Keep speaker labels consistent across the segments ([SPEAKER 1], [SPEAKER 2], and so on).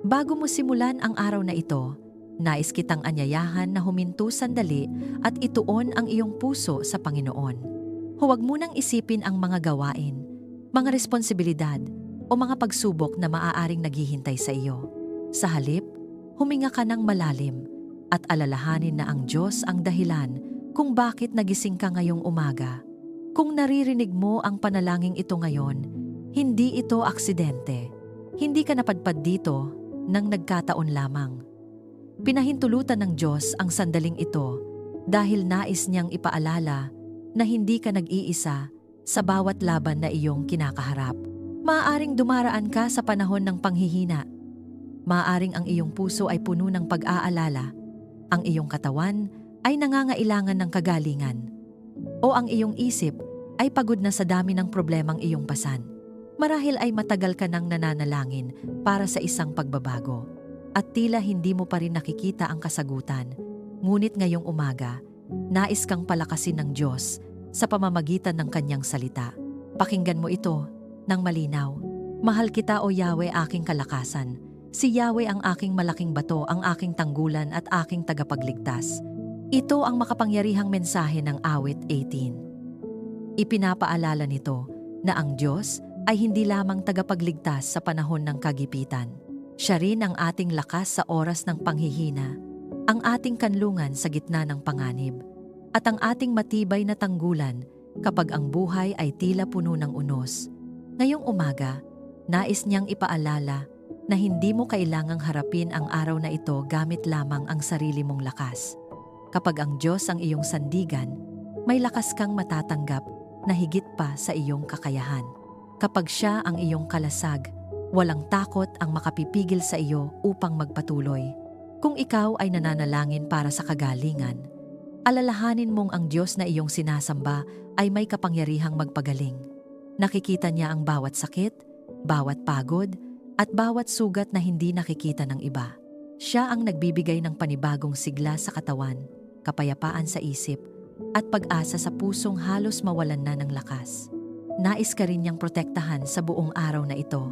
[SPEAKER 1] Bago mo simulan ang araw na ito, nais kitang anyayahan na huminto sandali at ituon ang iyong puso sa Panginoon. Huwag munang isipin ang mga gawain, mga responsibilidad o mga pagsubok na maaaring naghihintay sa iyo. Sa halip, huminga ka ng malalim at alalahanin na ang Diyos ang dahilan kung bakit nagising ka ngayong umaga. Kung naririnig mo ang panalangin ito ngayon, hindi ito aksidente. Hindi ka napadpad dito nang nagkataon lamang. Pinahintulutan ng Diyos ang sandaling ito dahil nais niyang ipaalala na hindi ka nag-iisa sa bawat laban na iyong kinakaharap. Maaaring dumaraan ka sa panahon ng panghihina. Maaaring ang iyong puso ay puno ng pag-aalala. Ang iyong katawan ay nangangailangan ng kagalingan. O ang iyong isip ay pagod na sa dami ng problemang iyong pasan. Marahil ay matagal ka nang nananalangin para sa isang pagbabago at tila hindi mo pa rin nakikita ang kasagutan. Ngunit ngayong umaga, nais kang palakasin ng Diyos sa pamamagitan ng kanyang salita. Pakinggan mo ito ng malinaw. Mahal kita o Yahweh, aking kalakasan. Si Yahweh ang aking malaking bato, ang aking tanggulan at aking tagapagligtas. Ito ang makapangyarihang mensahe ng awit 18. Ipinapaalala nito na ang Diyos ay hindi lamang tagapagligtas sa panahon ng kagipitan. Siya rin ang ating lakas sa oras ng panghihina, ang ating kanlungan sa gitna ng panganib, at ang ating matibay na tanggulan kapag ang buhay ay tila puno ng unos. Ngayong umaga, nais niyang ipaalala na hindi mo kailangang harapin ang araw na ito gamit lamang ang sarili mong lakas. Kapag ang Diyos ang iyong sandigan, may lakas kang matatanggap na higit pa sa iyong kakayahan. Kapag siya ang iyong kalasag, walang takot ang makapipigil sa iyo upang magpatuloy. Kung ikaw ay nananalangin para sa kagalingan, alalahanin mong ang Diyos na iyong sinasamba ay may kapangyarihang magpagaling. Nakikita niya ang bawat sakit, bawat pagod, at bawat sugat na hindi nakikita ng iba. Siya ang nagbibigay ng panibagong sigla sa katawan, kapayapaan sa isip, at pag-asa sa pusong halos mawalan na ng lakas. Nais ka rin niyang protektahan sa buong araw na ito.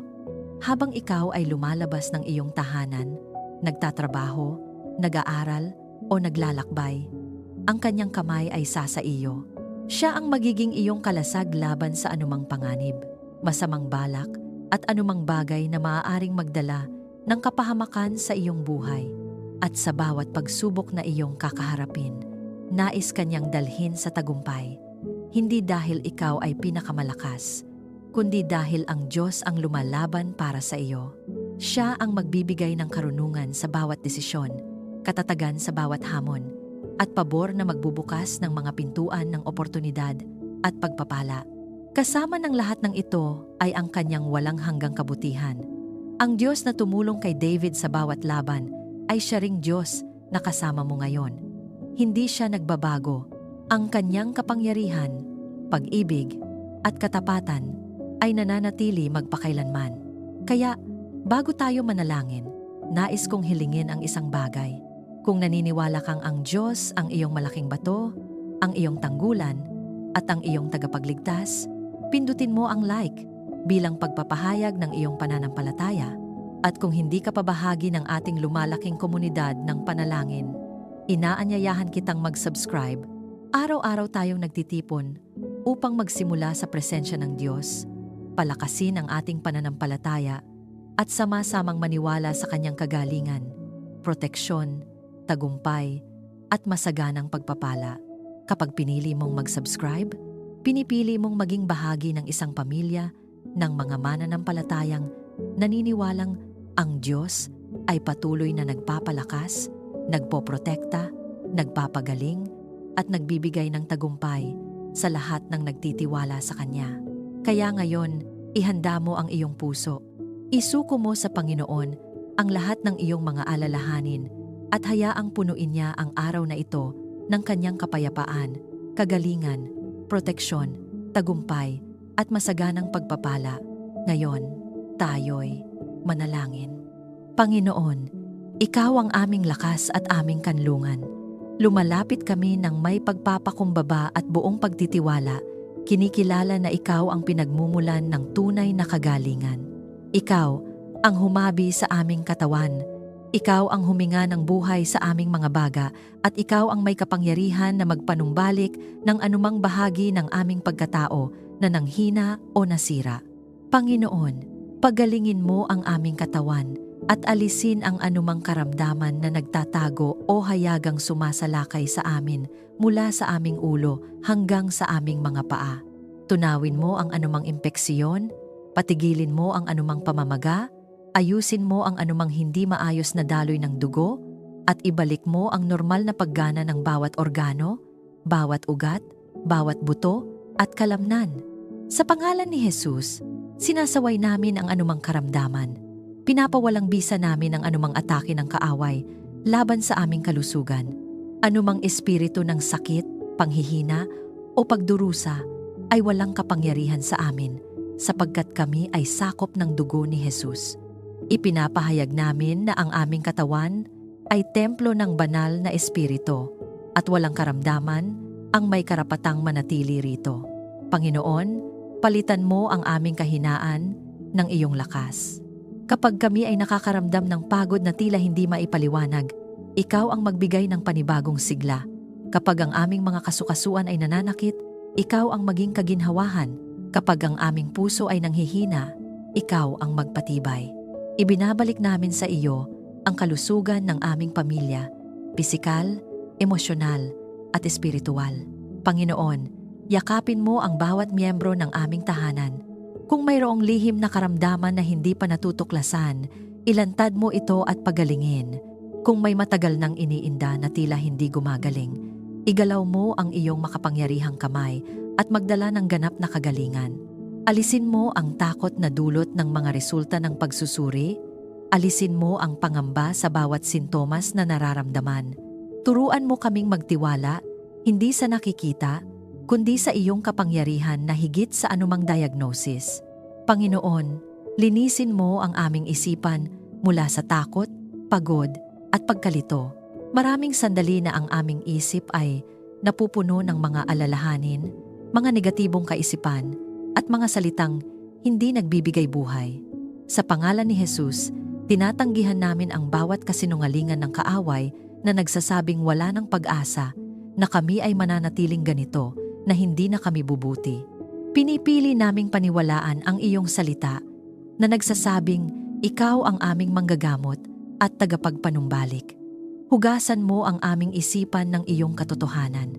[SPEAKER 1] Habang ikaw ay lumalabas ng iyong tahanan, nagtatrabaho, nag-aaral, o naglalakbay, ang kanyang kamay ay sa iyo. Siya ang magiging iyong kalasag laban sa anumang panganib, masamang balak, at anumang bagay na maaaring magdala ng kapahamakan sa iyong buhay. At sa bawat pagsubok na iyong kakaharapin, nais kanyang dalhin sa tagumpay. Hindi dahil ikaw ay pinakamalakas, kundi dahil ang Diyos ang lumalaban para sa iyo. Siya ang magbibigay ng karunungan sa bawat desisyon, katatagan sa bawat hamon, at pabor na magbubukas ng mga pintuan ng oportunidad at pagpapala. Kasama ng lahat ng ito ay ang kanyang walang hanggang kabutihan. Ang Diyos na tumulong kay David sa bawat laban ay siya ring Diyos na kasama mo ngayon. Hindi siya nagbabago. Ang kanyang kapangyarihan, pag-ibig, at katapatan ay nananatili magpakailanman. Kaya, bago tayo manalangin, nais kong hilingin ang isang bagay. Kung naniniwala kang ang Diyos ang iyong malaking bato, ang iyong tanggulan, at ang iyong tagapagligtas, pindutin mo ang like bilang pagpapahayag ng iyong pananampalataya. At kung hindi ka pa bahagi ng ating lumalaking komunidad ng panalangin, inaanyayahan kitang mag-subscribe. Araw-araw tayong nagtitipon upang magsimula sa presensya ng Diyos, palakasin ang ating pananampalataya, at sama-samang maniwala sa kanyang kagalingan, proteksyon, tagumpay, at masaganang pagpapala. Kapag pinili mong mag-subscribe, pinipili mong maging bahagi ng isang pamilya ng mga mananampalatayang naniniwalang ang Diyos ay patuloy na nagpapalakas, nagpoprotekta, nagpapagaling, at nagbibigay ng tagumpay sa lahat ng nagtitiwala sa Kanya. Kaya ngayon, ihanda mo ang iyong puso. Isuko mo sa Panginoon ang lahat ng iyong mga alalahanin at hayaang punuin niya ang araw na ito ng Kanyang kapayapaan, kagalingan, proteksyon, tagumpay, at masaganang pagpapala. Ngayon, tayo'y manalangin. Panginoon, Ikaw ang aming lakas at aming kanlungan. Lumalapit kami ng may pagpapakumbaba at buong pagtitiwala, kinikilala na Ikaw ang pinagmumulan ng tunay na kagalingan. Ikaw ang humabi sa aming katawan. Ikaw ang huminga ng buhay sa aming mga baga at ikaw ang may kapangyarihan na magpanumbalik ng anumang bahagi ng aming pagkatao na nanghina o nasira. Panginoon, pagalingin mo ang aming katawan at alisin ang anumang karamdaman na nagtatago o hayagang sumasalakay sa amin mula sa aming ulo hanggang sa aming mga paa. Tunawin mo ang anumang impeksyon, patigilin mo ang anumang pamamaga, ayusin mo ang anumang hindi maayos na daloy ng dugo, at ibalik mo ang normal na paggana ng bawat organo, bawat ugat, bawat buto, at kalamnan. Sa pangalan ni Jesus, sinasaway namin ang anumang karamdaman. Pinapawalang bisa namin ang anumang atake ng kaaway laban sa aming kalusugan. Anumang espiritu ng sakit, panghihina, o pagdurusa ay walang kapangyarihan sa amin sapagkat kami ay sakop ng dugo ni Jesus. Ipinapahayag namin na ang aming katawan ay templo ng banal na espiritu at walang karamdaman ang may karapatang manatili rito. Panginoon, palitan mo ang aming kahinaan ng iyong lakas. Kapag kami ay nakakaramdam ng pagod na tila hindi maipaliwanag, ikaw ang magbigay ng panibagong sigla. Kapag ang aming mga kasukasuan ay nananakit, ikaw ang maging kaginhawahan. Kapag ang aming puso ay nanghihina, ikaw ang magpatibay. Ibinabalik namin sa iyo ang kalusugan ng aming pamilya, pisikal, emosyonal, at espiritual. Panginoon, yakapin mo ang bawat miyembro ng aming tahanan. Kung mayroong lihim na karamdaman na hindi pa natutuklasan, ilantad mo ito at pagalingin. Kung may matagal nang iniinda na tila hindi gumagaling, igalaw mo ang iyong makapangyarihang kamay at magdala ng ganap na kagalingan. Alisin mo ang takot na dulot ng mga resulta ng pagsusuri. Alisin mo ang pangamba sa bawat sintomas na nararamdaman. Turuan mo kaming magtiwala, hindi sa nakikita, kundi sa iyong kapangyarihan na higit sa anumang diagnosis. Panginoon, linisin mo ang aming isipan mula sa takot, pagod, at pagkalito. Maraming sandali na ang aming isip ay napupuno ng mga alalahanin, mga negatibong kaisipan, at mga salitang hindi nagbibigay buhay. Sa pangalan ni Jesus, tinatanggihan namin ang bawat kasinungalingan ng kaaway na nagsasabing wala ng pag-asa, na kami ay mananatiling ganito, na hindi na kami bubuti. Pinipili naming paniwalaan ang iyong salita na nagsasabing ikaw ang aming manggagamot at tagapagpanumbalik. Hugasan mo ang aming isipan ng iyong katotohanan.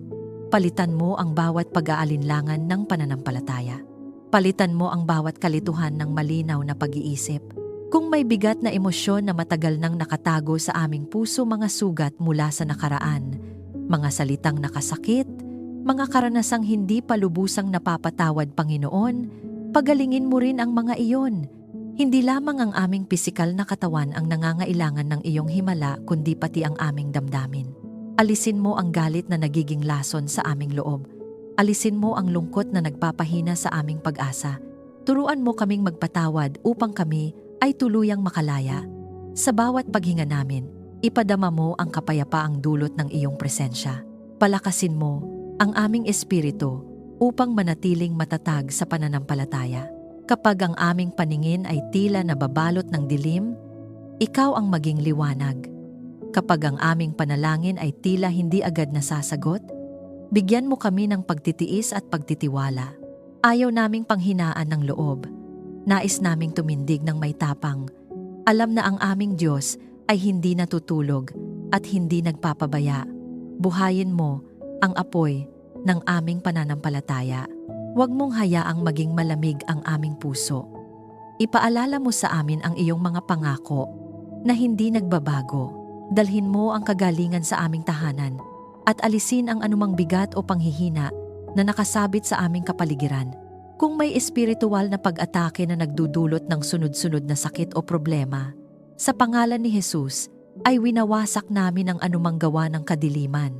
[SPEAKER 1] Palitan mo ang bawat pag-aalinlangan ng pananampalataya. Palitan mo ang bawat kalituhan ng malinaw na pag-iisip. Kung may bigat na emosyon na matagal nang nakatago sa aming puso, mga sugat mula sa nakaraan, mga salitang nakasakit, mga karanasang hindi pa lubusang napapatawad, Panginoon, pagalingin mo rin ang mga iyon. Hindi lamang ang aming pisikal na katawan ang nangangailangan ng iyong himala, kundi pati ang aming damdamin. Alisin mo ang galit na nagiging lason sa aming loob. Alisin mo ang lungkot na nagpapahina sa aming pag-asa. Turuan mo kaming magpatawad upang kami ay tuluyang makalaya. Sa bawat paghinga namin, ipadama mo ang kapayapaang dulot ng iyong presensya. Palakasin mo ang aming espiritu upang manatiling matatag sa pananampalataya. Kapag ang aming paningin ay tila nababalot ng dilim, ikaw ang maging liwanag. Kapag ang aming panalangin ay tila hindi agad nasasagot, bigyan mo kami ng pagtitiis at pagtitiwala. Ayaw naming panghinaan ng loob. Nais naming tumindig ng may tapang. Alam na ang aming Diyos ay hindi natutulog at hindi nagpapabaya. Buhayin mo ang apoy ng aming pananampalataya. Huwag mong hayaang maging malamig ang aming puso. Ipaalala mo sa amin ang iyong mga pangako na hindi nagbabago. Dalhin mo ang kagalingan sa aming tahanan at alisin ang anumang bigat o panghihina na nakasabit sa aming kapaligiran. Kung may espiritual na pag-atake na nagdudulot ng sunod-sunod na sakit o problema, sa pangalan ni Jesus ay winawasak namin ang anumang gawa ng kadiliman.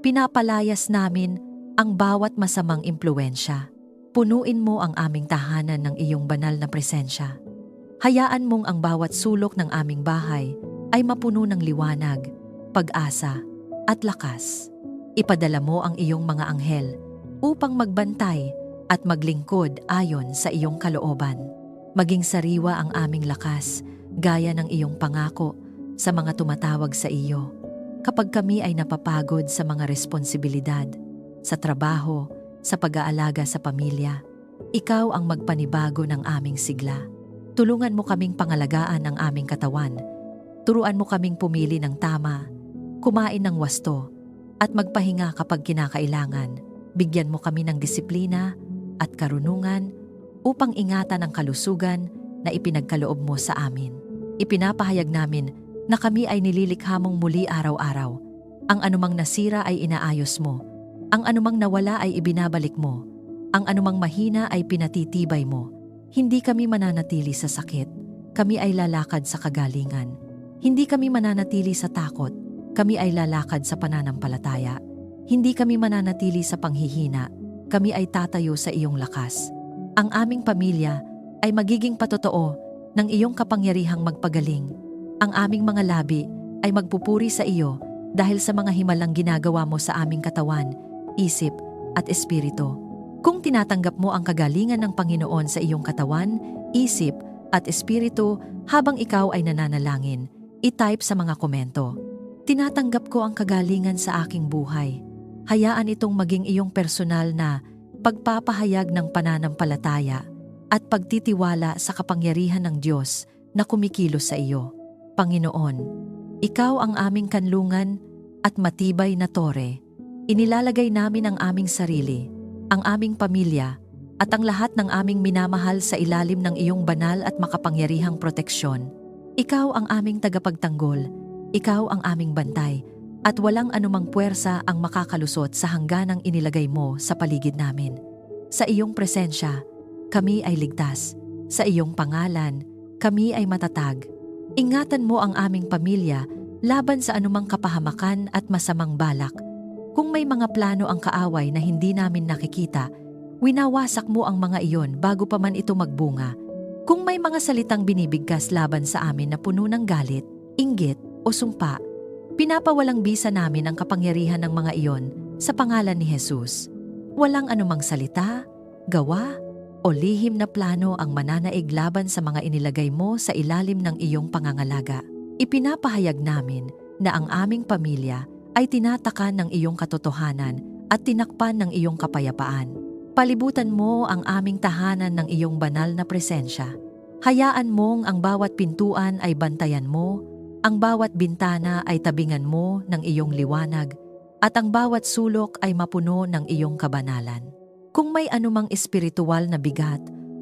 [SPEAKER 1] Pinapalayas namin ang bawat masamang impluwensya. Punuin mo ang aming tahanan ng iyong banal na presensya. Hayaan mong ang bawat sulok ng aming bahay ay mapuno ng liwanag, pag-asa, at lakas. Ipadala mo ang iyong mga anghel upang magbantay at maglingkod ayon sa iyong kalooban. Maging sariwa ang aming lakas, gaya ng iyong pangako sa mga tumatawag sa iyo. Kapag kami ay napapagod sa mga responsibilidad, sa trabaho, sa pag-aalaga sa pamilya, ikaw ang magpanibago ng aming sigla. Tulungan mo kaming pangalagaan ang aming katawan. Turuan mo kaming pumili ng tama, kumain ng wasto, at magpahinga kapag kinakailangan. Bigyan mo kami ng disiplina at karunungan upang ingatan ang kalusugan na ipinagkaloob mo sa amin. Ipinapahayag namin na kami ay nililikha mong muli araw-araw. Ang anumang nasira ay inaayos mo. Ang anumang nawala ay ibinabalik mo. Ang anumang mahina ay pinatitibay mo. Hindi kami mananatili sa sakit. Kami ay lalakad sa kagalingan. Hindi kami mananatili sa takot. Kami ay lalakad sa pananampalataya. Hindi kami mananatili sa panghihina. Kami ay tatayo sa iyong lakas. Ang aming pamilya ay magiging patotoo ng iyong kapangyarihang magpagaling. Ang aming mga labi ay magpupuri sa iyo dahil sa mga himalang ginagawa mo sa aming katawan, isip at espiritu. Kung tinatanggap mo ang kagalingan ng Panginoon sa iyong katawan, isip at espiritu habang ikaw ay nananalangin, i-type sa mga komento. Tinatanggap ko ang kagalingan sa aking buhay. Hayaan itong maging iyong personal na pagpapahayag ng pananampalataya at pagtitiwala sa kapangyarihan ng Diyos na kumikilos sa iyo. Panginoon, ikaw ang aming kanlungan at matibay na tore. Inilalagay namin ang aming sarili, ang aming pamilya, at ang lahat ng aming minamahal sa ilalim ng iyong banal at makapangyarihang proteksyon. Ikaw ang aming tagapagtanggol, ikaw ang aming bantay, at walang anumang puwersa ang makakalusot sa hangganang inilagay mo sa paligid namin. Sa iyong presensya, kami ay ligtas. Sa iyong pangalan, kami ay matatag. Ingatan mo ang aming pamilya laban sa anumang kapahamakan at masamang balak. Kung may mga plano ang kaaway na hindi namin nakikita, winawasak mo ang mga iyon bago pa man ito magbunga. Kung may mga salitang binibigkas laban sa amin na puno ng galit, inggit o sumpa, pinapawalang bisa namin ang kapangyarihan ng mga iyon sa pangalan ni Jesus. Walang anumang salita, gawa, o lihim na plano ang mananaig laban sa mga inilagay mo sa ilalim ng iyong pangangalaga. Ipinapahayag namin na ang aming pamilya ay tinatakan ng iyong katotohanan at tinakpan ng iyong kapayapaan. Palibutan mo ang aming tahanan ng iyong banal na presensya. Hayaan mong ang bawat pintuan ay bantayan mo, ang bawat bintana ay tabingan mo ng iyong liwanag, at ang bawat sulok ay mapuno ng iyong kabanalan. Kung may anumang espiritual na bigat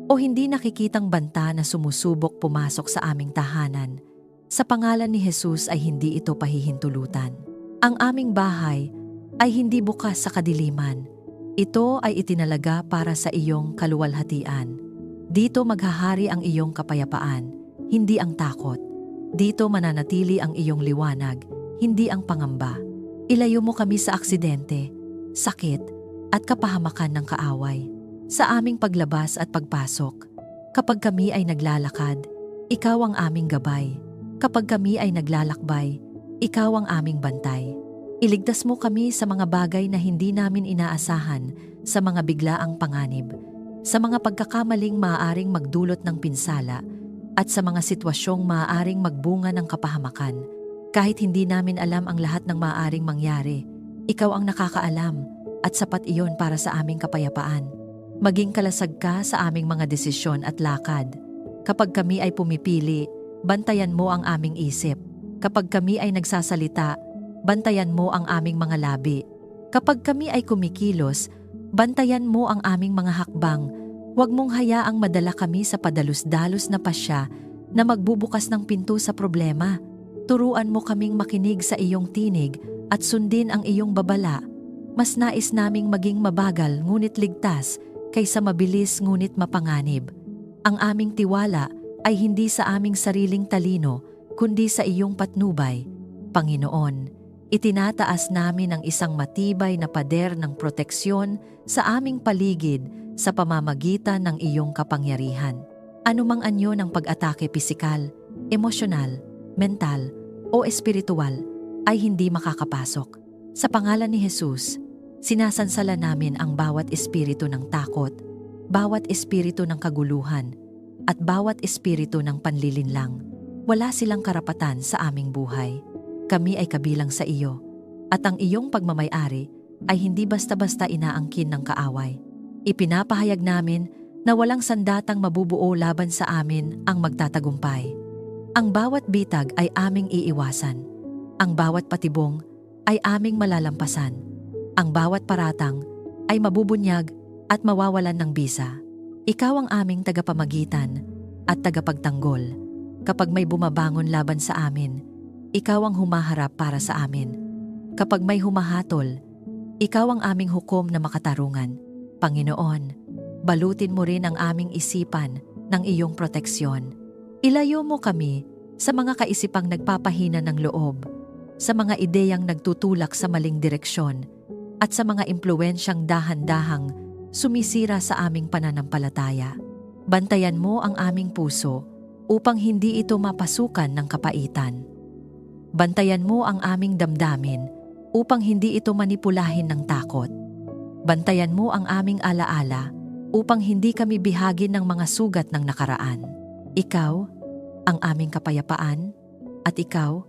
[SPEAKER 1] o hindi nakikitang banta na sumusubok pumasok sa aming tahanan, sa pangalan ni Jesus ay hindi ito pahihintulutan. Ang aming bahay ay hindi bukas sa kadiliman. Ito ay itinalaga para sa iyong kaluwalhatian. Dito maghahari ang iyong kapayapaan, hindi ang takot. Dito mananatili ang iyong liwanag, hindi ang pangamba. Ilayo mo kami sa aksidente, sakit, at kapahamakan ng kaaway. Sa aming paglabas at pagpasok, kapag kami ay naglalakad, ikaw ang aming gabay. Kapag kami ay naglalakbay, ikaw ang aming bantay. Iligtas mo kami sa mga bagay na hindi namin inaasahan, sa mga biglaang panganib, sa mga pagkakamaling maaaring magdulot ng pinsala, at sa mga sitwasyong maaaring magbunga ng kapahamakan. Kahit hindi namin alam ang lahat ng maaaring mangyari, ikaw ang nakakaalam, at sapat iyon para sa aming kapayapaan. Maging kalasag ka sa aming mga desisyon at lakad. Kapag kami ay pumipili, bantayan mo ang aming isip. Kapag kami ay nagsasalita, bantayan mo ang aming mga labi. Kapag kami ay kumikilos, bantayan mo ang aming mga hakbang. Huwag mong hayaang madala kami sa padalos-dalos na pasya na magbubukas ng pinto sa problema. Turuan mo kaming makinig sa iyong tinig at sundin ang iyong babala. Mas nais naming maging mabagal ngunit ligtas kaysa mabilis ngunit mapanganib. Ang aming tiwala ay hindi sa aming sariling talino kundi sa iyong patnubay. Panginoon, itinataas namin ang isang matibay na pader ng proteksyon sa aming paligid sa pamamagitan ng iyong kapangyarihan. Anumang anyo ng pag-atake pisikal, emosyonal, mental o espiritual ay hindi makakapasok. Sa pangalan ni Jesus, sinasansala namin ang bawat espiritu ng takot, bawat espiritu ng kaguluhan, at bawat espiritu ng panlilinlang. wala silang karapatan sa aming buhay. Kami ay kabilang sa iyo, at ang iyong pagmamayari ay hindi basta-basta inaangkin ng kaaway. Ipinapahayag namin na walang sandatang mabubuo laban sa amin ang magtatagumpay. Ang bawat bitag ay aming iiwasan. Ang bawat patibong ay aming malalampasan. Ang bawat paratang ay mabubunyag at mawawalan ng bisa. Ikaw ang aming tagapamagitan at tagapagtanggol. Kapag may bumabangon laban sa amin, ikaw ang humaharap para sa amin. Kapag may humahatol, ikaw ang aming hukom na makatarungan. Panginoon, balutin mo rin ang aming isipan ng iyong proteksyon. Ilayo mo kami sa mga kaisipang nagpapahina ng loob, sa mga ideyang nagtutulak sa maling direksyon, at sa mga impluwensyang dahan-dahang sumisira sa aming pananampalataya. Bantayan mo ang aming puso upang hindi ito mapasukan ng kapaitan. Bantayan mo ang aming damdamin upang hindi ito manipulahin ng takot. Bantayan mo ang aming alaala upang hindi kami bihagin ng mga sugat ng nakaraan. Ikaw ang aming kapayapaan at ikaw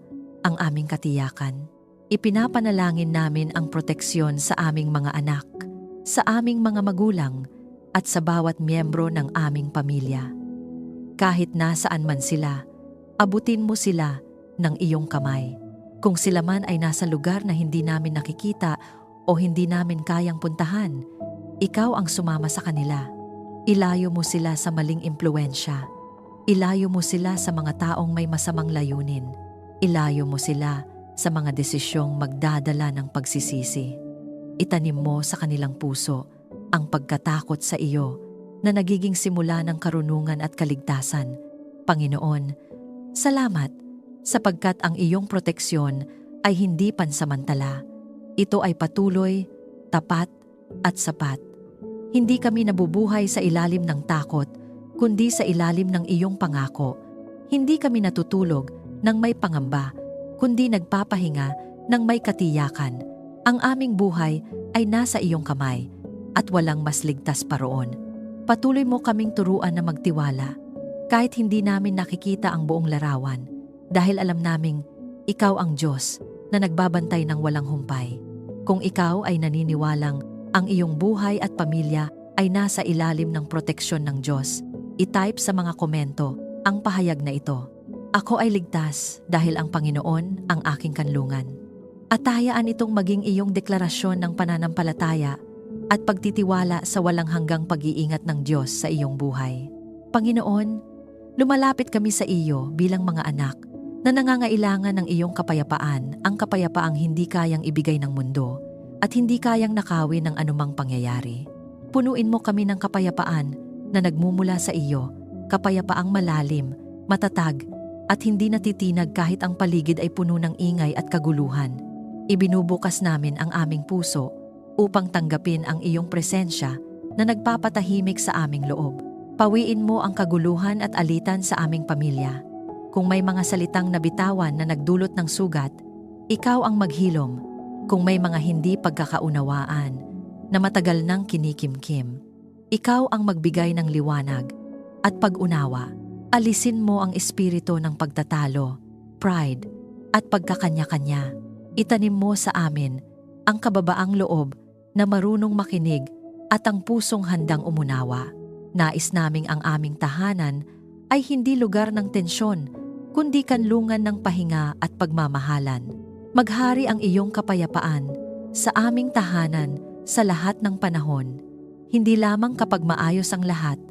[SPEAKER 1] ang aming katiyakan. Ipinapanalangin namin ang proteksyon sa aming mga anak, sa aming mga magulang, at sa bawat miyembro ng aming pamilya. Kahit nasaan man sila, abutin mo sila ng iyong kamay. Kung sila man ay nasa lugar na hindi namin nakikita o hindi namin kayang puntahan, ikaw ang sumama sa kanila. Ilayo mo sila sa maling impluwensya. Ilayo mo sila sa mga taong may masamang layunin. Ilayo mo sila sa mga desisyong magdadala ng pagsisisi. Itanim mo sa kanilang puso ang pagkatakot sa iyo na nagiging simula ng karunungan at kaligtasan. Panginoon, salamat sapagkat ang iyong proteksyon ay hindi pansamantala. Ito ay patuloy, tapat at sapat. Hindi kami nabubuhay sa ilalim ng takot, kundi sa ilalim ng iyong pangako. Hindi kami natutulog ng may pangamba, kundi nagpapahinga ng may katiyakan. Ang aming buhay ay nasa iyong kamay at walang mas ligtas pa roon. Patuloy mo kaming turuan na magtiwala kahit hindi namin nakikita ang buong larawan dahil alam naming ikaw ang Diyos na nagbabantay ng walang humpay. Kung ikaw ay naniniwalang ang iyong buhay at pamilya ay nasa ilalim ng proteksyon ng Diyos, i-type sa mga komento ang pahayag na ito. Ako ay ligtas dahil ang Panginoon ang aking kanlungan. At hayaan itong maging iyong deklarasyon ng pananampalataya at pagtitiwala sa walang hanggang pag-iingat ng Diyos sa iyong buhay. Panginoon, lumalapit kami sa iyo bilang mga anak na nangangailangan ng iyong kapayapaan, ang kapayapaang hindi kayang ibigay ng mundo at hindi kayang nakawin ng anumang pangyayari. Punuin mo kami ng kapayapaan na nagmumula sa iyo, kapayapaang malalim, matatag, at hindi natitinag kahit ang paligid ay puno ng ingay at kaguluhan. Ibinubukas namin ang aming puso upang tanggapin ang iyong presensya na nagpapatahimik sa aming loob. Pawiin mo ang kaguluhan at alitan sa aming pamilya. Kung may mga salitang nabitawan na nagdulot ng sugat, ikaw ang maghilom. Kung may mga hindi pagkakaunawaan na matagal nang kinikimkim, ikaw ang magbigay ng liwanag at pag-unawa. Alisin mo ang espiritu ng pagtatalo, pride, at pagkakanya-kanya. Itanim mo sa amin ang kababaang loob na marunong makinig at ang pusong handang umunawa. Nais naming ang aming tahanan ay hindi lugar ng tensyon, kundi kanlungan ng pahinga at pagmamahalan. Maghari ang iyong kapayapaan sa aming tahanan sa lahat ng panahon, hindi lamang kapag maayos ang lahat,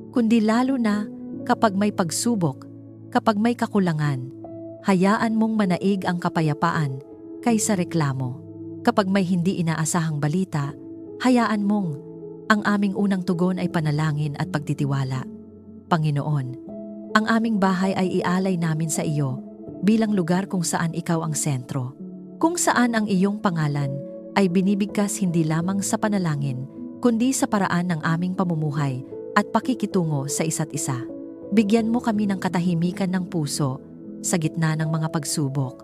[SPEAKER 1] kundi lalo na kapag may pagsubok, kapag may kakulangan. Hayaan mong manaig ang kapayapaan kaysa reklamo. Kapag may hindi inaasahang balita, hayaan mong ang aming unang tugon ay panalangin at pagtitiwala. Panginoon, ang aming bahay ay ialay namin sa iyo bilang lugar kung saan ikaw ang sentro. Kung saan ang iyong pangalan ay binibigkas hindi lamang sa panalangin, kundi sa paraan ng aming pamumuhay at pakikitungo sa isa't isa. Bigyan mo kami ng katahimikan ng puso sa gitna ng mga pagsubok.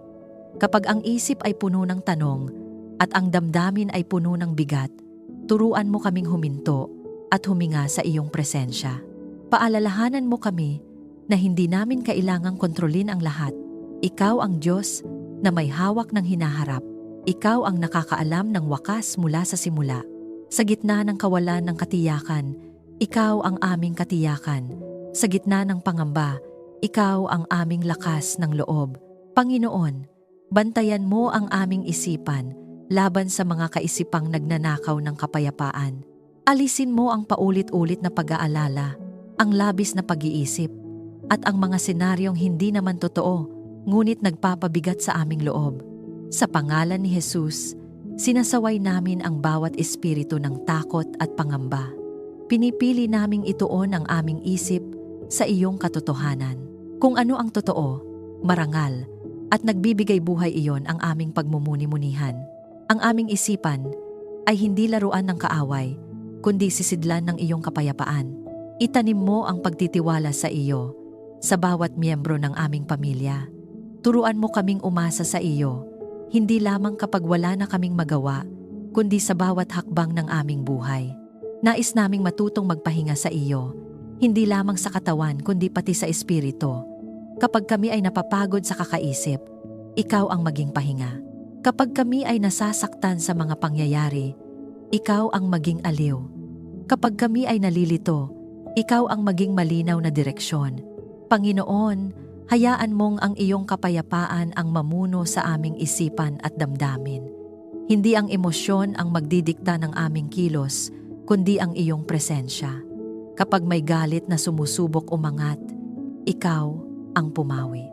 [SPEAKER 1] Kapag ang isip ay puno ng tanong at ang damdamin ay puno ng bigat, turuan mo kaming huminto at huminga sa iyong presensya. Paalalahanan mo kami na hindi namin kailangang kontrolin ang lahat. Ikaw ang Diyos na may hawak ng hinaharap. Ikaw ang nakakaalam ng wakas mula sa simula. Sa gitna ng kawalan ng katiyakan, ikaw ang aming katiyakan. Sa gitna ng pangamba, ikaw ang aming lakas ng loob. Panginoon, bantayan mo ang aming isipan laban sa mga kaisipang nagnanakaw ng kapayapaan. Alisin mo ang paulit-ulit na pag-aalala, ang labis na pag-iisip, at ang mga senaryong hindi naman totoo, ngunit nagpapabigat sa aming loob. Sa pangalan ni Jesus, sinasaway namin ang bawat espiritu ng takot at pangamba. Pinipili naming ituon ang aming isip sa iyong katotohanan. Kung ano ang totoo, marangal, at nagbibigay buhay iyon ang aming pagmumuni-munihan. Ang aming isipan ay hindi laruan ng kaaway, kundi sisidlan ng iyong kapayapaan. Itanim mo ang pagtitiwala sa iyo, sa bawat miyembro ng aming pamilya. Turuan mo kaming umasa sa iyo, hindi lamang kapag wala na kaming magawa, kundi sa bawat hakbang ng aming buhay. Nais naming matutong magpahinga sa iyo, hindi lamang sa katawan kundi pati sa espiritu. Kapag kami ay napapagod sa kakaisip, ikaw ang maging pahinga. Kapag kami ay nasasaktan sa mga pangyayari, ikaw ang maging aliw. Kapag kami ay nalilito, ikaw ang maging malinaw na direksyon. Panginoon, hayaan mong ang iyong kapayapaan ang mamuno sa aming isipan at damdamin. Hindi ang emosyon ang magdidikta ng aming kilos, kundi ang iyong presensya. Kapag may galit na sumusubok umangat, ikaw ang pumawi.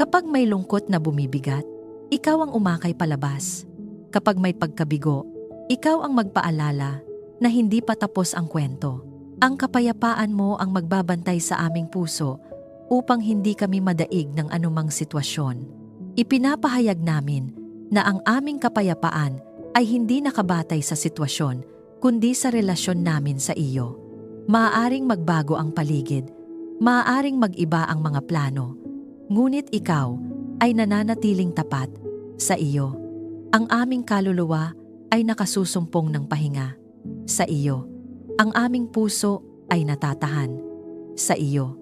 [SPEAKER 1] Kapag may lungkot na bumibigat, ikaw ang umakay palabas. Kapag may pagkabigo, ikaw ang magpaalala na hindi pa tapos ang kwento. Ang kapayapaan mo ang magbabantay sa aming puso upang hindi kami madaig ng anumang sitwasyon. Ipinapahayag namin na ang aming kapayapaan ay hindi nakabatay sa sitwasyon, kundi sa relasyon namin sa iyo. Maaaring magbago ang paligid, maaaring mag-iba ang mga plano, ngunit ikaw ay nananatiling tapat sa iyo. Ang aming kaluluwa ay nakasusumpong ng pahinga sa iyo. Ang aming puso ay natatahan sa iyo.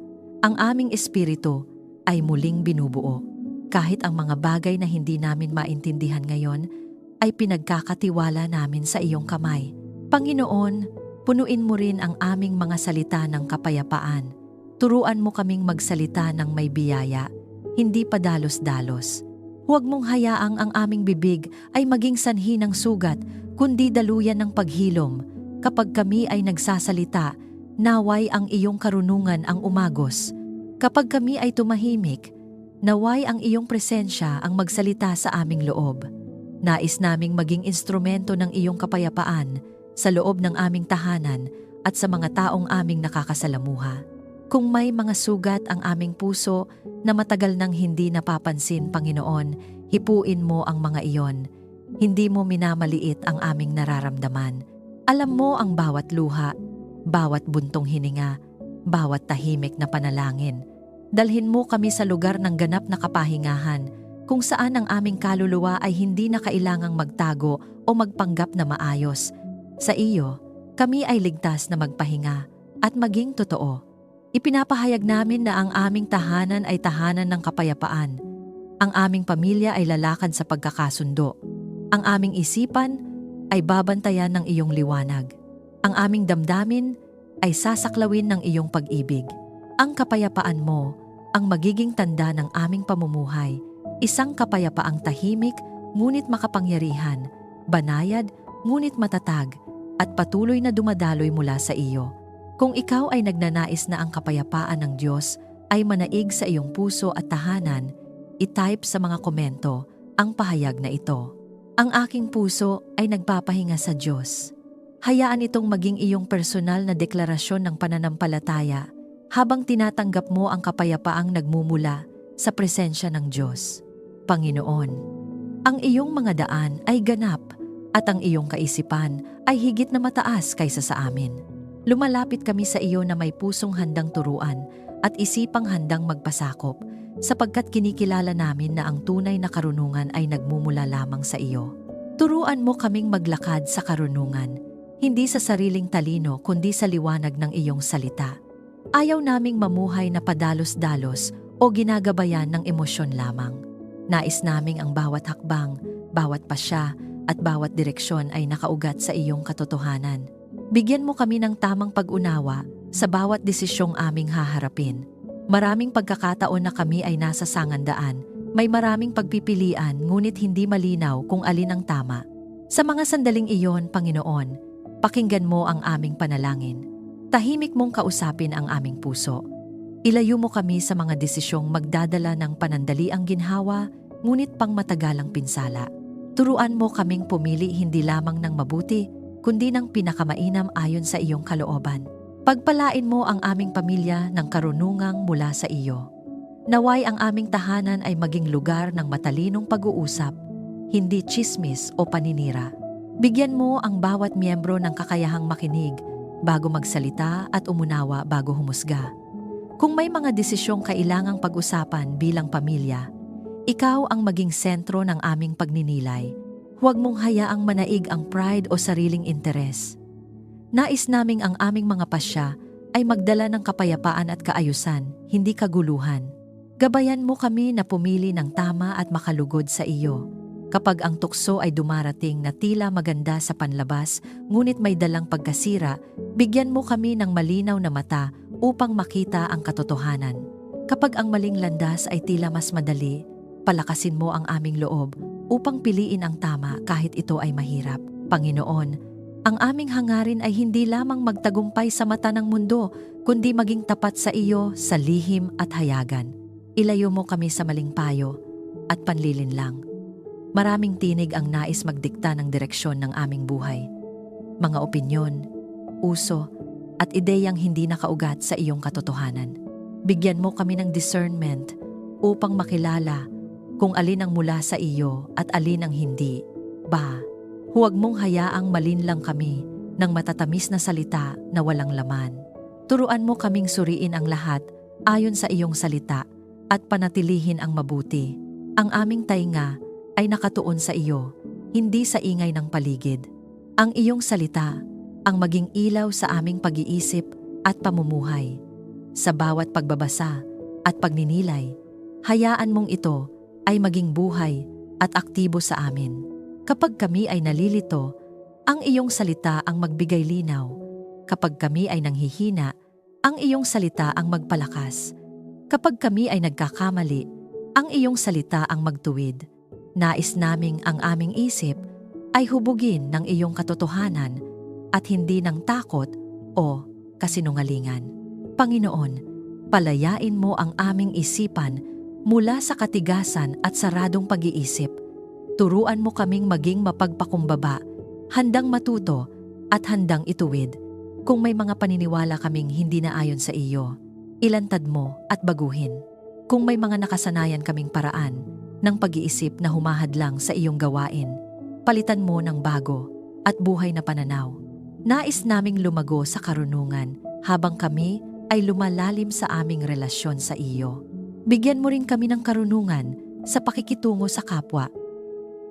[SPEAKER 1] Ang aming espiritu ay muling binubuo. Kahit ang mga bagay na hindi namin maintindihan ngayon ay pinagkakatiwala namin sa iyong kamay. Panginoon, punuin mo rin ang aming mga salita ng kapayapaan. Turuan mo kaming magsalita ng may biyaya, hindi padalos-dalos. Huwag mong hayaang ang aming bibig ay maging sanhi ng sugat, kundi daluyan ng paghilom. Kapag kami ay nagsasalita, naway ang iyong karunungan ang umagos. Kapag kami ay tumahimik, naway ang iyong presensya ang magsalita sa aming loob. Nais naming maging instrumento ng iyong kapayapaan sa loob ng aming tahanan at sa mga taong aming nakakasalamuha. Kung may mga sugat ang aming puso na matagal nang hindi napapansin, Panginoon, hipuin mo ang mga iyon. Hindi mo minamaliit ang aming nararamdaman. Alam mo ang bawat luha, bawat buntong hininga, bawat tahimik na panalangin. Dalhin mo kami sa lugar ng ganap na kapahingahan, kung saan ang aming kaluluwa ay hindi na kailangang magtago o magpanggap na maayos. Sa iyo, kami ay ligtas na magpahinga at maging totoo. Ipinapahayag namin na ang aming tahanan ay tahanan ng kapayapaan. Ang aming pamilya ay lalakad sa pagkakasundo. Ang aming isipan ay babantayan ng iyong liwanag. Ang aming damdamin ay sasaklawin ng iyong pag-ibig. Ang kapayapaan mo ang magiging tanda ng aming pamumuhay. Isang kapayapaang tahimik, ngunit makapangyarihan, banayad, ngunit matatag, at patuloy na dumadaloy mula sa iyo. Kung ikaw ay nagnanais na ang kapayapaan ng Diyos ay manaig sa iyong puso at tahanan, i-type sa mga komento ang pahayag na ito. Ang aking puso ay nagpapahinga sa Diyos. Hayaan itong maging iyong personal na deklarasyon ng pananampalataya habang tinatanggap mo ang kapayapaang nagmumula sa presensya ng Diyos. Panginoon, ang iyong mga daan ay ganap at ang iyong kaisipan ay higit na mataas kaysa sa amin. Lumalapit kami sa iyo na may pusong handang turuan at isipang handang magpasakop, sapagkat kinikilala namin na ang tunay na karunungan ay nagmumula lamang sa iyo. Turuan mo kaming maglakad sa karunungan, hindi sa sariling talino kundi sa liwanag ng iyong salita. Ayaw naming mamuhay na padalos-dalos o ginagabayan ng emosyon lamang. Nais naming ang bawat hakbang, bawat pasya at bawat direksyon ay nakaugat sa iyong katotohanan. Bigyan mo kami ng tamang pag-unawa sa bawat desisyong aming haharapin. Maraming pagkakataon na kami ay nasa sangandaan. May maraming pagpipilian ngunit hindi malinaw kung alin ang tama. Sa mga sandaling iyon, Panginoon, pakinggan mo ang aming panalangin. Tahimik mong kausapin ang aming puso. Ilayo mo kami sa mga desisyong magdadala ng panandaliang ginhawa, ngunit pang matagalang pinsala. Turuan mo kaming pumili hindi lamang ng mabuti, kundi ng pinakamainam ayon sa iyong kalooban. Pagpalain mo ang aming pamilya ng karunungang mula sa iyo. Naway ang aming tahanan ay maging lugar ng matalinong pag-uusap, hindi tsismis o paninira. Bigyan mo ang bawat miyembro ng kakayahang makinig bago magsalita at umunawa bago humusga. Kung may mga desisyong kailangang pag-usapan bilang pamilya, ikaw ang maging sentro ng aming pagninilay. Huwag mong hayaang manaig ang pride o sariling interes. Nais naming ang aming mga pasya ay magdala ng kapayapaan at kaayusan, hindi kaguluhan. Gabayan mo kami na pumili ng tama at makalugod sa iyo. Kapag ang tukso ay dumarating na tila maganda sa panlabas, ngunit may dalang pagkasira, bigyan mo kami ng malinaw na mata upang makita ang katotohanan. Kapag ang maling landas ay tila mas madali, palakasin mo ang aming loob upang piliin ang tama kahit ito ay mahirap. Panginoon, ang aming hangarin ay hindi lamang magtagumpay sa mata ng mundo, kundi maging tapat sa iyo sa lihim at hayagan. Ilayo mo kami sa maling payo at panlilinlang. Maraming tinig ang nais magdikta ng direksyon ng aming buhay. Mga opinyon, uso, at ideyang hindi nakaugat sa iyong katotohanan. Bigyan mo kami ng discernment upang makilala kung alin ang mula sa iyo at alin ang hindi. Huwag mong hayaang malinlang kami ng matatamis na salita na walang laman. Turuan mo kaming suriin ang lahat ayon sa iyong salita at panatilihin ang mabuti. Ang aming tainga ay nakatuon sa iyo, hindi sa ingay ng paligid. Ang iyong salita ang maging ilaw sa aming pag-iisip at pamumuhay. Sa bawat pagbabasa at pagninilay, hayaan mong ito ay maging buhay at aktibo sa amin. Kapag kami ay nalilito, ang iyong salita ang magbigay linaw. Kapag kami ay nanghihina, ang iyong salita ang magpalakas. Kapag kami ay nagkakamali, ang iyong salita ang magtuwid. Nais naming ang aming isip ay hubugin ng iyong katotohanan at hindi ng takot o kasinungalingan. Panginoon, palayain mo ang aming isipan mula sa katigasan at saradong pag-iisip. Turuan mo kaming maging mapagpakumbaba, handang matuto at handang ituwid. Kung may mga paniniwala kaming hindi na ayon sa iyo, ilantad mo at baguhin. Kung may mga nakasanayan kaming paraan ng pag-iisip na humahadlang sa iyong gawain, palitan mo ng bago at buhay na pananaw. Nais naming lumago sa karunungan habang kami ay lumalalim sa aming relasyon sa iyo. Bigyan mo rin kami ng karunungan sa pakikitungo sa kapwa.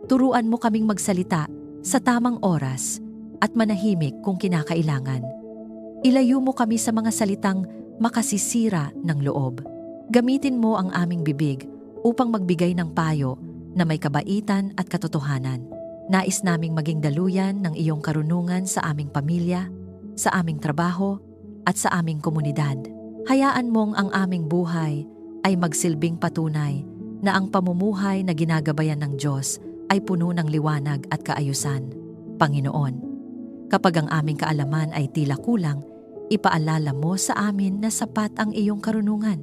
[SPEAKER 1] Turuan mo kaming magsalita sa tamang oras at manahimik kung kinakailangan. Ilayo mo kami sa mga salitang makasisira ng loob. Gamitin mo ang aming bibig upang magbigay ng payo na may kabaitan at katotohanan. Nais naming maging daluyan ng iyong karunungan sa aming pamilya, sa aming trabaho, at sa aming komunidad. Hayaan mong ang aming buhay ay magsilbing patunay na ang pamumuhay na ginagabayan ng Diyos ay puno ng liwanag at kaayusan. Panginoon, kapag ang aming kaalaman ay tila kulang, ipaalala mo sa amin na sapat ang iyong karunungan.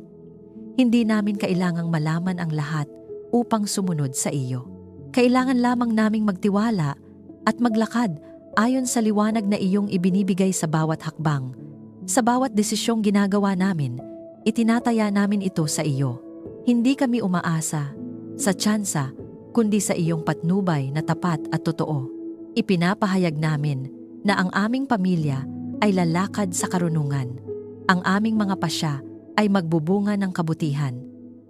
[SPEAKER 1] Hindi namin kailangang malaman ang lahat upang sumunod sa iyo. Kailangan lamang naming magtiwala at maglakad ayon sa liwanag na iyong ibinibigay sa bawat hakbang. Sa bawat desisyong ginagawa namin, itinataya namin ito sa iyo. Hindi kami umaasa sa tsansa, kundi sa iyong patnubay na tapat at totoo. Ipinapahayag namin na ang aming pamilya ay lalakad sa karunungan. Ang aming mga pasya ay magbubunga ng kabutihan.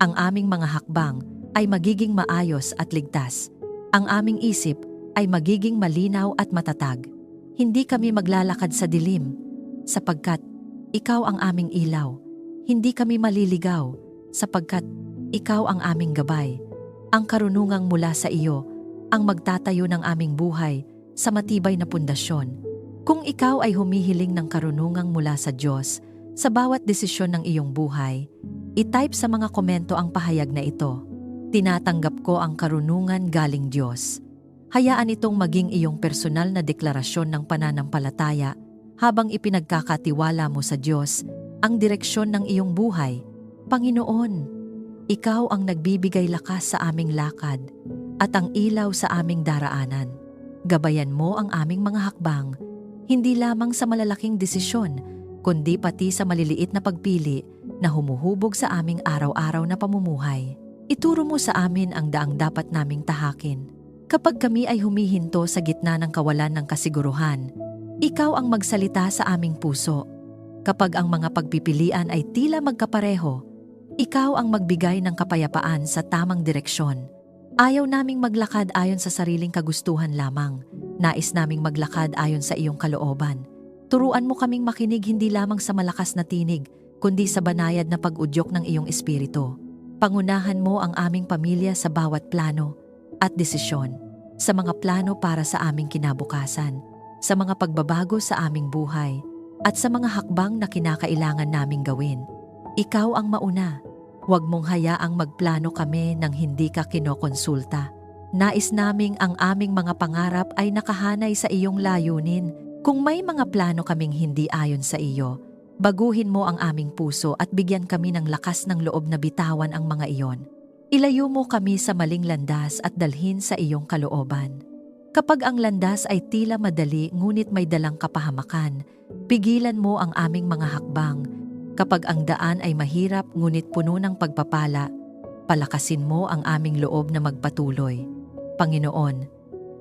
[SPEAKER 1] Ang aming mga hakbang ay magiging maayos at ligtas. Ang aming isip ay magiging malinaw at matatag. Hindi kami maglalakad sa dilim, sapagkat Ikaw ang aming ilaw. Hindi kami maliligaw, sapagkat ikaw ang aming gabay. Ang karunungang mula sa iyo, ang magtatayo ng aming buhay sa matibay na pundasyon. Kung ikaw ay humihiling ng karunungang mula sa Diyos sa bawat desisyon ng iyong buhay, i-type sa mga komento ang pahayag na ito. Tinatanggap ko ang karunungan galing Diyos. Hayaan itong maging iyong personal na deklarasyon ng pananampalataya habang ipinagkakatiwala mo sa Diyos ang direksyon ng iyong buhay. Panginoon, ikaw ang nagbibigay lakas sa aming lakad at ang ilaw sa aming daraanan. Gabayan mo ang aming mga hakbang, hindi lamang sa malalaking desisyon, kundi pati sa maliliit na pagpili na humuhubog sa aming araw-araw na pamumuhay. Ituro mo sa amin ang daang dapat naming tahakin. Kapag kami ay humihinto sa gitna ng kawalan ng kasiguruhan, ikaw ang magsalita sa aming puso. Kapag ang mga pagpipilian ay tila magkapareho, ikaw ang magbigay ng kapayapaan sa tamang direksyon. Ayaw naming maglakad ayon sa sariling kagustuhan lamang. Nais naming maglakad ayon sa iyong kalooban. Turuan mo kaming makinig hindi lamang sa malakas na tinig, kundi sa banayad na pag-udyok ng iyong espiritu. Pangunahan mo ang aming pamilya sa bawat plano at desisyon, sa mga plano para sa aming kinabukasan, sa mga pagbabago sa aming buhay, at sa mga hakbang na kinakailangan naming gawin. Ikaw ang mauna. Huwag mong hayaang magplano kami nang hindi ka kinokonsulta. Nais naming ang aming mga pangarap ay nakahanay sa iyong layunin. Kung may mga plano kaming hindi ayon sa iyo, baguhin mo ang aming puso at bigyan kami ng lakas ng loob na bitawan ang mga iyon. Ilayo mo kami sa maling landas at dalhin sa iyong kalooban. Kapag ang landas ay tila madali ngunit may dalang kapahamakan, pigilan mo ang aming mga hakbang. Kapag ang daan ay mahirap ngunit puno ng pagpapala, palakasin mo ang aming loob na magpatuloy. Panginoon,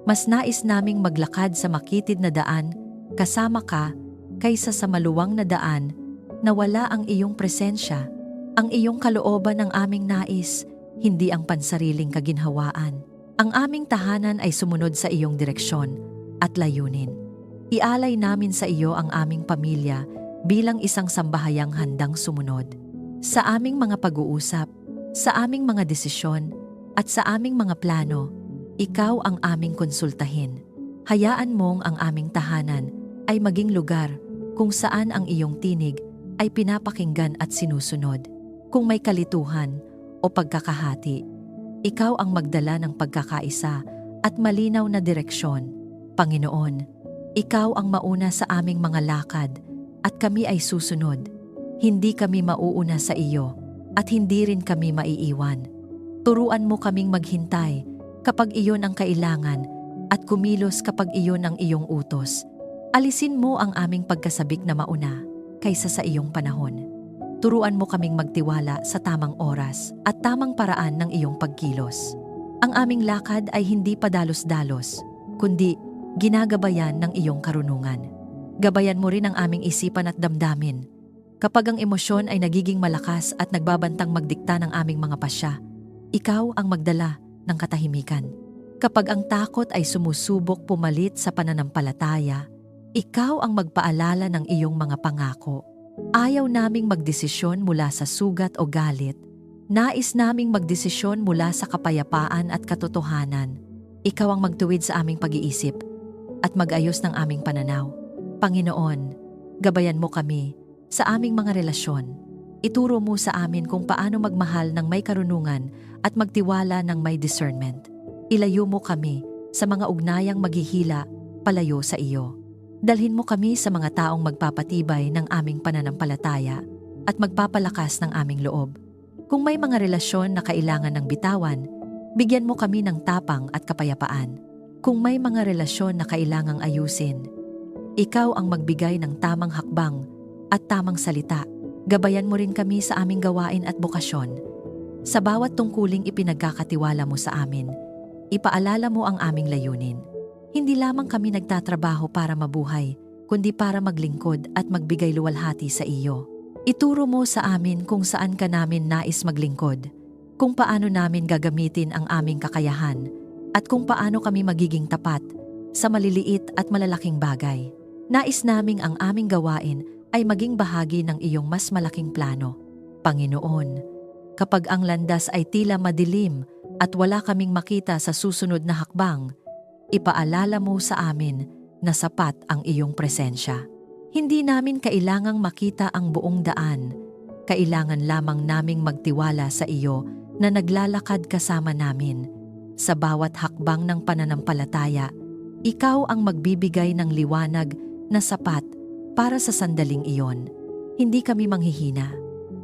[SPEAKER 1] mas nais naming maglakad sa makitid na daan kasama ka kaysa sa maluwang na daan na wala ang iyong presensya. Ang iyong kalooban ang aming nais, hindi ang pansariling kaginhawaan. Ang aming tahanan ay sumunod sa iyong direksyon at layunin. Ialay namin sa iyo ang aming pamilya bilang isang sambahayang handang sumunod. Sa aming mga pag-uusap, sa aming mga desisyon, at sa aming mga plano, ikaw ang aming konsultahin. Hayaan mong ang aming tahanan ay maging lugar kung saan ang iyong tinig ay pinapakinggan at sinusunod. Kung may kalituhan o pagkakahati, ikaw ang magdala ng pagkakaisa at malinaw na direksyon. Panginoon, ikaw ang mauna sa aming mga lakad at kami ay susunod. Hindi kami mauuna sa iyo at hindi rin kami maiiwan. Turuan mo kaming maghintay kapag iyon ang kailangan at kumilos kapag iyon ang iyong utos. Alisin mo ang aming pagkasabik na mauna kaysa sa iyong panahon. Turuan mo kaming magtiwala sa tamang oras at tamang paraan ng iyong pagkilos. Ang aming lakad ay hindi padalos-dalos, kundi ginagabayan ng iyong karunungan. Gabayan mo rin ang aming isipan at damdamin. Kapag ang emosyon ay nagiging malakas at nagbabantang magdikta ng aming mga pasya, ikaw ang magdala ng katahimikan. Kapag ang takot ay sumusubok pumalit sa pananampalataya, ikaw ang magpaalala ng iyong mga pangako. Ayaw naming magdesisyon mula sa sugat o galit. Nais naming magdesisyon mula sa kapayapaan at katotohanan. Ikaw ang magtuwid sa aming pag-iisip at mag-ayos ng aming pananaw. Panginoon, gabayan mo kami sa aming mga relasyon. Ituro mo sa amin kung paano magmahal ng may karunungan at magtiwala ng may discernment. Ilayo mo kami sa mga ugnayang maghihila palayo sa iyo. Dalhin mo kami sa mga taong magpapatibay ng aming pananampalataya at magpapalakas ng aming loob. Kung may mga relasyon na kailangan ng bitawan, bigyan mo kami ng tapang at kapayapaan. Kung may mga relasyon na kailangang ayusin, ikaw ang magbigay ng tamang hakbang at tamang salita. Gabayan mo rin kami sa aming gawain at bokasyon. Sa bawat tungkuling ipinagkakatiwala mo sa amin, ipaalala mo ang aming layunin. Hindi lamang kami nagtatrabaho para mabuhay, kundi para maglingkod at magbigay luwalhati sa iyo. Ituro mo sa amin kung saan ka namin nais maglingkod, kung paano namin gagamitin ang aming kakayahan, at kung paano kami magiging tapat sa maliliit at malalaking bagay. Nais naming ang aming gawain ay maging bahagi ng iyong mas malaking plano. Panginoon, kapag ang landas ay tila madilim at wala kaming makita sa susunod na hakbang, ipaalala mo sa amin na sapat ang iyong presensya. Hindi namin kailangang makita ang buong daan. Kailangan lamang naming magtiwala sa iyo na naglalakad kasama namin. Sa bawat hakbang ng pananampalataya, ikaw ang magbibigay ng liwanag na sapat para sa sandaling iyon. Hindi kami manghihina,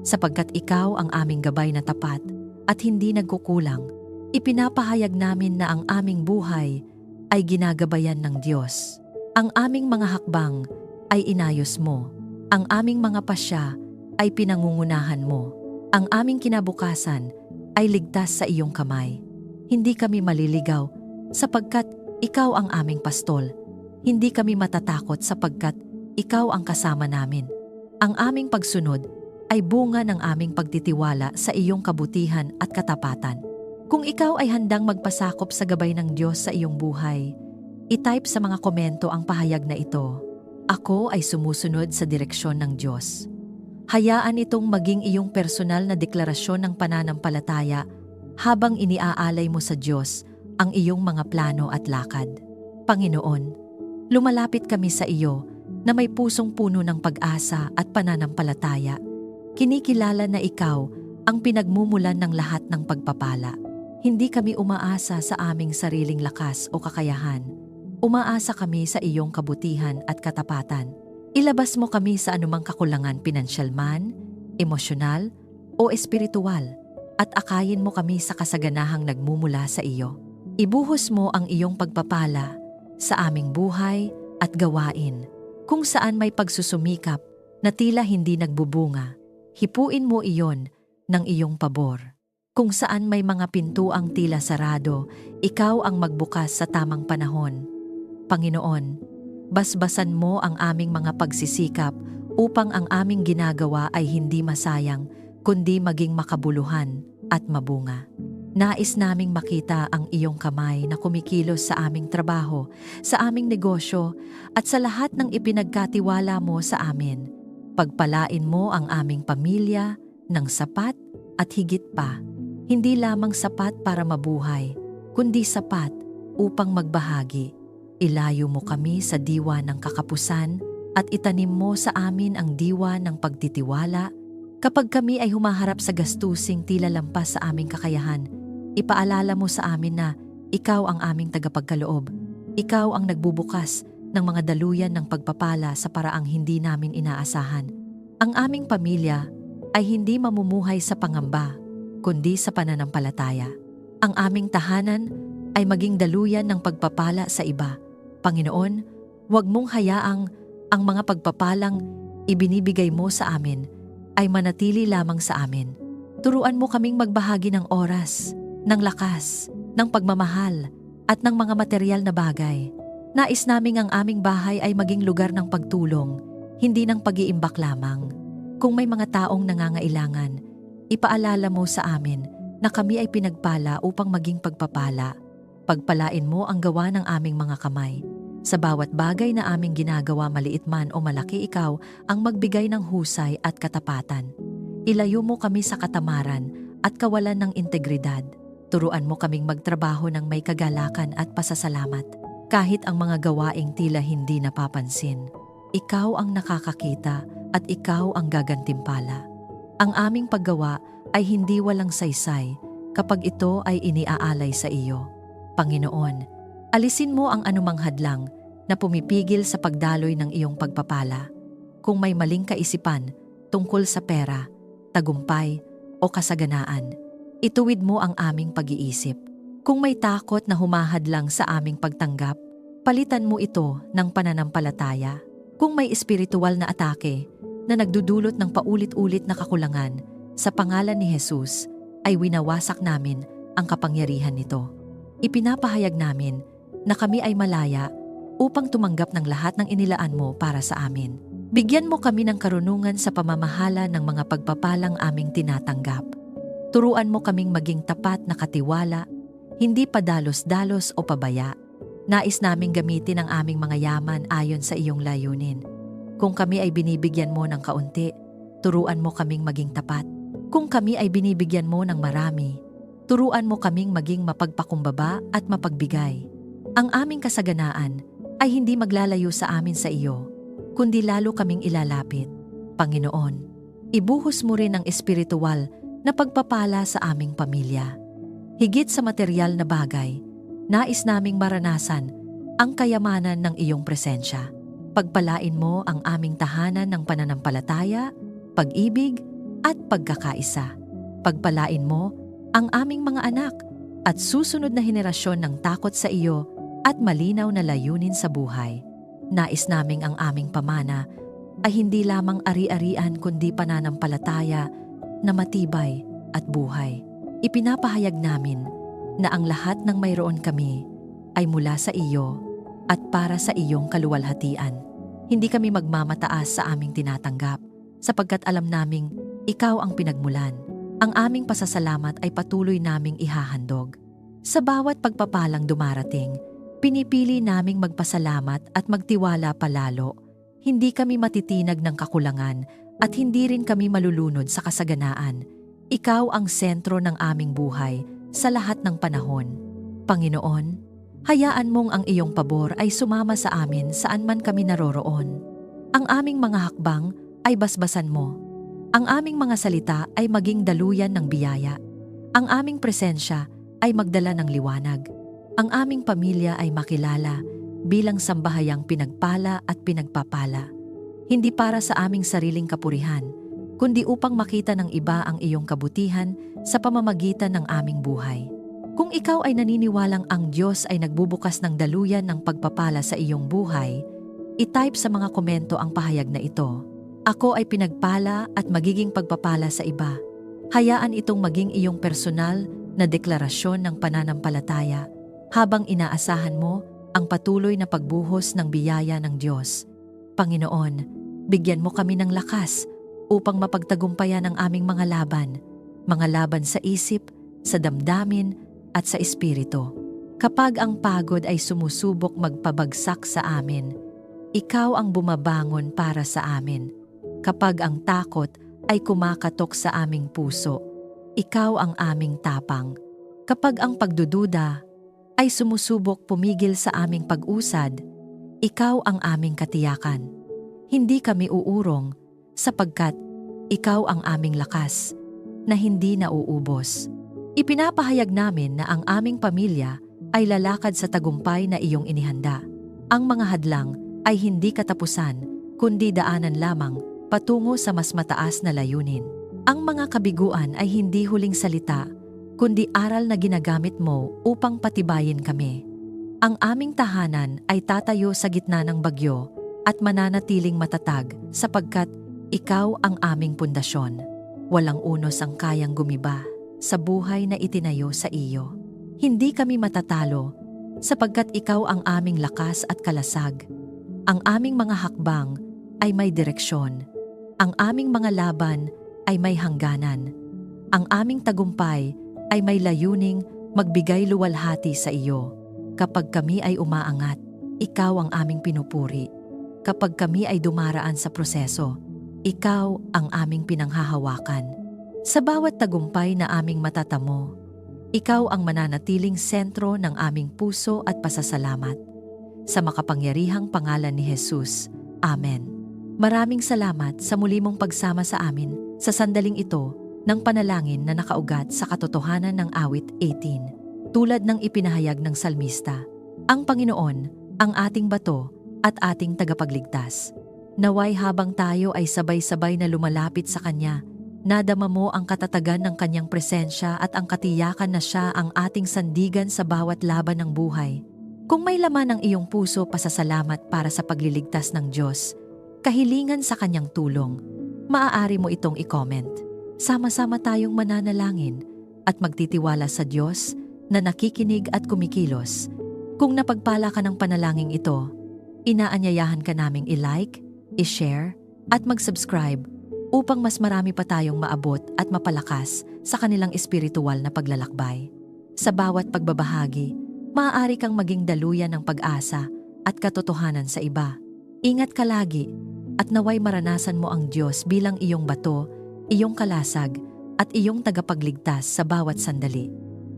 [SPEAKER 1] sapagkat ikaw ang aming gabay na tapat at hindi nagkukulang. Ipinapahayag namin na ang aming buhay ay ginagabayan ng Diyos. Ang aming mga hakbang ay inayos mo. Ang aming mga pasya ay pinangungunahan mo. Ang aming kinabukasan ay ligtas sa iyong kamay. Hindi kami maliligaw sapagkat ikaw ang aming pastol. Hindi kami matatakot sapagkat ikaw ang kasama namin. Ang aming pagsunod ay bunga ng aming pagtitiwala sa iyong kabutihan at katapatan. Kung ikaw ay handang magpasakop sa gabay ng Diyos sa iyong buhay, i-type sa mga komento ang pahayag na ito. Ako ay sumusunod sa direksyon ng Diyos. Hayaan itong maging iyong personal na deklarasyon ng pananampalataya habang iniaalay mo sa Diyos ang iyong mga plano at lakad. Panginoon, lumalapit kami sa iyo na may pusong puno ng pag-asa at pananampalataya. Kinikilala na ikaw ang pinagmumulan ng lahat ng pagpapala. Hindi kami umaasa sa aming sariling lakas o kakayahan. Umaasa kami sa iyong kabutihan at katapatan. Ilabas mo kami sa anumang kakulangan pinansyal man, emosyonal o espiritual at akayin mo kami sa kasaganahang nagmumula sa iyo. Ibuhos mo ang iyong pagpapala sa aming buhay at gawain. Kung saan may pagsusumikap na tila hindi nagbubunga, hipuin mo iyon ng iyong pabor. Kung saan may mga pintuang tila sarado, ikaw ang magbukas sa tamang panahon. Panginoon, basbasan mo ang aming mga pagsisikap upang ang aming ginagawa ay hindi masayang, kundi maging makabuluhan at mabunga. Nais naming makita ang iyong kamay na kumikilos sa aming trabaho, sa aming negosyo, at sa lahat ng ipinagkatiwala mo sa amin. Pagpalain mo ang aming pamilya ng sapat at higit pa. Hindi lamang sapat para mabuhay, kundi sapat upang magbahagi. Ilayo mo kami sa diwa ng kakapusan at itanim mo sa amin ang diwa ng pagtitiwala. Kapag kami ay humaharap sa gastusing tila lampas sa aming kakayahan, ipaalala mo sa amin na ikaw ang aming tagapagkaloob. Ikaw ang nagbubukas ng mga daluyan ng pagpapala sa paraang hindi namin inaasahan. Ang aming pamilya ay hindi mamumuhay sa pangamba, kundi sa pananampalataya. Ang aming tahanan ay maging daluyan ng pagpapala sa iba. Panginoon, huwag mong hayaang ang mga pagpapalang ibinibigay mo sa amin ay manatili lamang sa amin. Turuan mo kaming magbahagi ng oras, ng lakas, ng pagmamahal, at ng mga material na bagay. Nais naming ang aming bahay ay maging lugar ng pagtulong, hindi ng pag-iimbak lamang. Kung may mga taong nangangailangan, ipaalala mo sa amin na kami ay pinagpala upang maging pagpapala. Pagpalain mo ang gawa ng aming mga kamay. Sa bawat bagay na aming ginagawa, maliit man o malaki, ikaw ang magbigay ng husay at katapatan. Ilayo mo kami sa katamaran at kawalan ng integridad. Turuan mo kaming magtrabaho ng may kagalakan at pasasalamat. Kahit ang mga gawaing tila hindi napapansin, ikaw ang nakakakita at ikaw ang gagantimpala. Ang aming paggawa ay hindi walang saysay kapag ito ay iniaalay sa iyo. Panginoon, alisin mo ang anumang hadlang na pumipigil sa pagdaloy ng iyong pagpapala. Kung may maling kaisipan tungkol sa pera, tagumpay o kasaganaan, ituwid mo ang aming pag-iisip. Kung may takot na humahadlang sa aming pagtanggap, palitan mo ito ng pananampalataya. Kung may espiritual na atake na nagdudulot ng paulit-ulit na kakulangan, sa pangalan ni Jesus ay winawasak namin ang kapangyarihan nito. Ipinapahayag namin na kami ay malaya upang tumanggap ng lahat ng inilaan mo para sa amin. Bigyan mo kami ng karunungan sa pamamahala ng mga pagpapalang aming tinatanggap. Turuan mo kaming maging tapat na katiwala, hindi padalos-dalos o pabaya. Nais naming gamitin ang aming mga yaman ayon sa iyong layunin. Kung kami ay binibigyan mo ng kaunti, turuan mo kaming maging tapat. Kung kami ay binibigyan mo ng marami, turuan mo kaming maging mapagpakumbaba at mapagbigay. Ang aming kasaganaan ay hindi maglalayo sa amin sa iyo, kundi lalo kaming ilalapit. Panginoon, ibuhos mo rin ang espiritual na pagpapala sa aming pamilya. Higit sa material na bagay, nais naming maranasan ang kayamanan ng iyong presensya. Pagpalain mo ang aming tahanan ng pananampalataya, pag-ibig at pagkakaisa. Pagpalain mo ang aming mga anak at susunod na henerasyon ng takot sa iyo at malinaw na layunin sa buhay. Nais naming ang aming pamana ay hindi lamang ari-arian kundi pananampalataya na matibay at buhay. Ipinapahayag namin na ang lahat ng mayroon kami ay mula sa iyo at para sa iyong kaluwalhatian. Hindi kami magmamataas sa aming tinatanggap sapagkat alam naming ikaw ang pinagmulan. Ang aming pasasalamat ay patuloy naming ihahandog. Sa bawat pagpapalang dumarating, pinipili naming magpasalamat at magtiwala palalo. Hindi kami matitinag ng kakulangan at hindi rin kami malulunod sa kasaganaan. Ikaw ang sentro ng aming buhay sa lahat ng panahon. Panginoon, hayaan mong ang iyong pabor ay sumama sa amin saan man kami naroroon. Ang aming mga hakbang ay basbasan mo. Ang aming mga salita ay maging daluyan ng biyaya. Ang aming presensya ay magdala ng liwanag. Ang aming pamilya ay makilala bilang sambahayang pinagpala at pinagpapala. Hindi para sa aming sariling kapurihan, kundi upang makita ng iba ang iyong kabutihan sa pamamagitan ng aming buhay. Kung ikaw ay naniniwalang ang Diyos ay nagbubukas ng daluyan ng pagpapala sa iyong buhay, i-type sa mga komento ang pahayag na ito. Ako ay pinagpala at magiging pagpapala sa iba. Hayaan itong maging iyong personal na deklarasyon ng pananampalataya habang inaasahan mo ang patuloy na pagbuhos ng biyaya ng Diyos. Panginoon, bigyan mo kami ng lakas upang mapagtagumpayan ang aming mga laban sa isip, sa damdamin, at sa espiritu. Kapag ang pagod ay sumusubok magpabagsak sa amin, ikaw ang bumabangon para sa amin. Kapag ang takot ay kumakatok sa aming puso, ikaw ang aming tapang. Kapag ang pagdududa ay sumusubok pumigil sa aming pag-usad, ikaw ang aming katiyakan. Hindi kami uurong sapagkat ikaw ang aming lakas na hindi nauubos. Ipinapahayag namin na ang aming pamilya ay lalakad sa tagumpay na iyong inihanda. Ang mga hadlang ay hindi katapusan, kundi daanan lamang patungo sa mas mataas na layunin. Ang mga kabiguan ay hindi huling salita, kundi aral na ginagamit mo upang patibayin kami. Ang aming tahanan ay tatayo sa gitna ng bagyo at mananatiling matatag sapagkat ikaw ang aming pundasyon. Walang unos ang kayang gumiba sa buhay na itinayo sa iyo. Hindi kami matatalo sapagkat ikaw ang aming lakas at kalasag. Ang aming mga hakbang ay may direksyon. Ang aming mga laban ay may hangganan. Ang aming tagumpay ay may layuning magbigay luwalhati sa iyo. Kapag kami ay umaangat, ikaw ang aming pinupuri. Kapag kami ay dumaraan sa proseso, ikaw ang aming pinanghahawakan. Sa bawat tagumpay na aming matatamo, ikaw ang mananatiling sentro ng aming puso at pasasalamat. Sa makapangyarihang pangalan ni Jesus. Amen. Maraming salamat sa muli mong pagsama sa amin sa sandaling ito ng panalangin na nakaugat sa katotohanan ng awit 18. Tulad ng ipinahayag ng salmista, ang Panginoon, ang ating bato at ating tagapagligtas. Naway habang tayo ay sabay-sabay na lumalapit sa Kanya, nadama mo ang katatagan ng Kanyang presensya at ang katiyakan na Siya ang ating sandigan sa bawat laban ng buhay. Kung may laman ang iyong puso pasasalamat para sa pagliligtas ng Diyos, kahilingan sa Kanyang tulong, maaari mo itong i-comment. Sama-sama tayong mananalangin at magtitiwala sa Diyos na nakikinig at kumikilos. Kung napagpala ka ng panalangin ito, inaanyayahan ka naming i-like, i-share, at mag-subscribe upang mas marami pa tayong maabot at mapalakas sa kanilang espiritual na paglalakbay. Sa bawat pagbabahagi, maaari kang maging daluyan ng pag-asa at katotohanan sa iba. Ingat ka lagi at naway maranasan mo ang Diyos bilang iyong bato, iyong kalasag, at iyong tagapagligtas sa bawat sandali.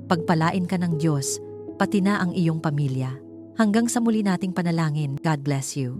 [SPEAKER 1] Pagpalain ka ng Diyos, pati na ang iyong pamilya. Hanggang sa muli nating panalangin, God bless you.